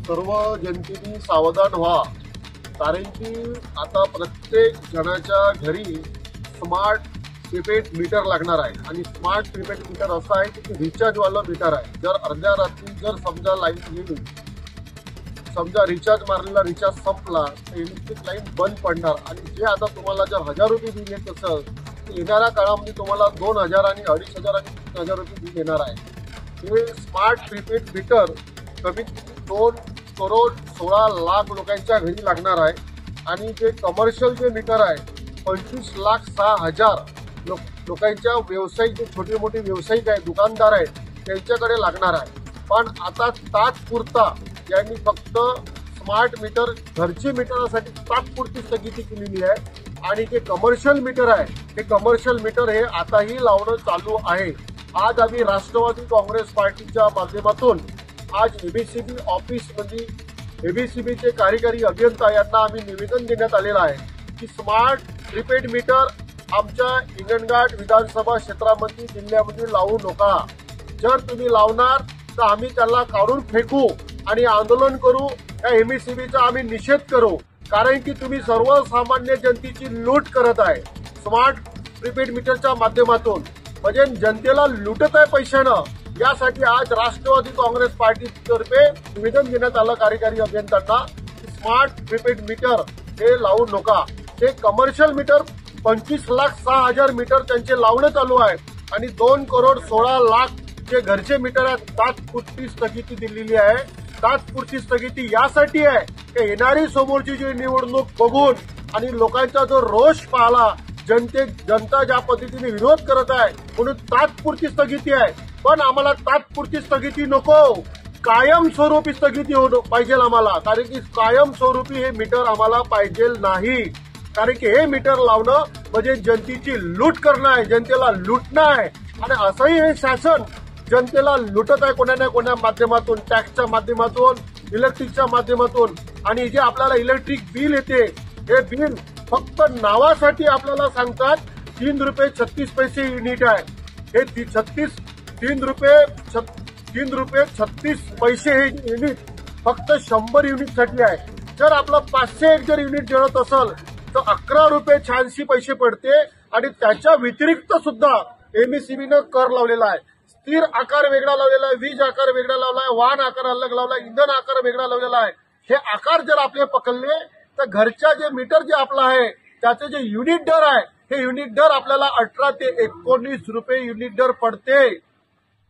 सर्व जनतेने सावधान व्हा, कारण की आता प्रत्येक जणाच्या घरी स्मार्ट प्रीपेड मीटर लागणार आहे. आणि स्मार्ट प्रीपेड मीटर असं आहे की रिचार्जवालं मीटर आहे. जर अर्ध्या रात्री जर समजा लाईन गेली, समजा रिचार्ज मारलेला रिचार्ज संपला तर इलेक्ट्रिक लाईन बंद पडणार. आणि जे आता तुम्हाला जर 1000 रुपये बिल येत असेल तर येणाऱ्या काळामध्ये तुम्हाला 2000 आणि 2500 आणि 3000 रुपये बिल येणार आहे. हे स्मार्ट प्रीपेड मीटर कमीत 2,16,00,000 लोकांच्या घरी लागणार आहे. आणि जे कमर्शियल जे मीटर आहे 25,06,000 लोकांच्या व्यावसायिक, जे छोटे मोठे व्यावसायिक आहे, दुकानदार आहे, त्यांच्याकडे लागणार आहे. पण आता तात्पुरता यांनी फक्त स्मार्ट मीटर घरचे मीटरसाठी तात्पुरती स्थगिती केलेली आहे. आणि जे कमर्शियल मीटर आहे ते कमर्शियल मीटर हे आताही लावणं चालू आहे. आज आम्ही राष्ट्रवादी काँग्रेस पार्टीच्या माध्यमातून आज एबीसीबी ऑफिसमध्ये एबीसीबीचे कार्यकारी अभियंता यांना आम्ही निवेदन देण्यात आलेलं आहे की स्मार्ट प्रीपेड मीटर आमच्या हिंगणघाट विधानसभा क्षेत्रामध्ये जिल्ह्यामध्ये लावू नका. जर तुम्ही लावणार तर आम्ही त्याला काढून फेकू आणि आंदोलन करू. या एमएससीबीचा आम्ही निषेध करू, कारण की तुम्ही सर्वसामान्य जनतेची लूट करत आहे स्मार्ट प्रीपेड मीटरच्या माध्यमातून. म्हणजे जनतेला लुटत आहे पैशानं. यासाठी आज राष्ट्रवादी काँग्रेस पार्टीतर्फे निवेदन देण्यात आलं कार्यकारी अभियंत्यांना की स्मार्ट प्रीपेड मीटर हे लावू नका. ते कमर्शियल मीटर 25,06,000 मीटर त्यांचे लावणं चालू आहे. आणि 2,16,00,000 जे घरचे मीटर आहेत तात्पुरती स्थगिती दिलेली आहे. तात्पुरती स्थगिती यासाठी आहे की येणारी समोरची जी निवडणूक बघून आणि लोकांचा जो रोष पाहला, जनता ज्या पद्धतीने विरोध करत आहे म्हणून तात्पुरती स्थगिती आहे. पण आम्हाला तात्पुरती स्थगिती नको, कायमस्वरूपी स्थगिती पाहिजे आम्हाला. कारण की कायमस्वरूपी हे मीटर आम्हाला पाहिजे नाही. कारण की हे मीटर लावणं म्हणजे जनतेची लूट करणं आहे, जनतेला लुटणं आहे. आणि असंही हे शासन जनतेला लुटत आहे कोणा ना कोणा माध्यमातून, टॅक्सच्या माध्यमातून, इलेक्ट्रिकच्या माध्यमातून. आणि जे आपल्याला इलेक्ट्रिक बिल येते हे बिल फक्त नावासाठी आपल्याला सांगतात 3 रुपये 36 पैसे युनिट आहे. हे 3 रुपये 36 पैसे हे युनिट फक्त 100 युनिटसाठी आहे. जर आपलं 500 जर युनिट जळत असेल तर 11 रुपये 86 पैसे पडते. आणि त्याच्या व्यतिरिक्त सुद्धा एमएससीबीनं कर लावलेला आहे. स्थिर आकार वेगळा लावलेला आहे, वीज आकार वेगळा लावला आहे, वाहन आकार अलग लावला आहे, इंधन आकार वेगळा लावलेला आहे. हे आकार जर आपले पकडले तर घरच्या जे मीटर जे आपलं आहे त्याचे जे युनिट दर आहे हे युनिट दर आपल्याला 18 ते 19 रुपये युनिट दर पडते.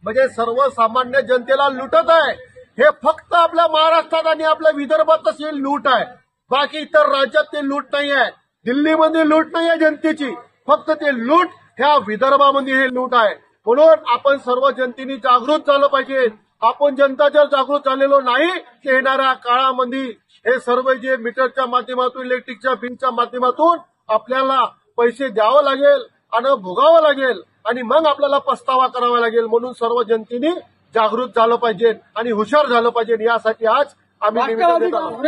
म्हणजे सर्वसामान्य जनतेला लुटत आहे. हे फक्त आपल्या महाराष्ट्रात आणि आपल्या विदर्भातच हे लूट आहे. बाकी इतर राज्यात ते लूट नाही आहे. दिल्लीमध्ये लूट नाही आहे जनतेची, फक्त ते लूट ह्या विदर्भामध्ये हे लूट आहे. म्हणून आपण सर्व जनतेने जागृत झालं पाहिजे. आपण जनता जर जागृत झालेलो नाही तर येणाऱ्या काळामध्ये हे सर्व जे मीटरच्या माध्यमातून, इलेक्ट्रिकच्या बिलच्या माध्यमातून आपल्याला पैसे द्यावं लागेल आणि भोगावं लागेल. आणि मग आपल्याला पस्तावा करावा लागेल. म्हणून सर्व जनतेने जागृत झालं पाहिजे आणि हुशार झालं पाहिजे. यासाठी आज आम्ही निवेदन देत आहोत.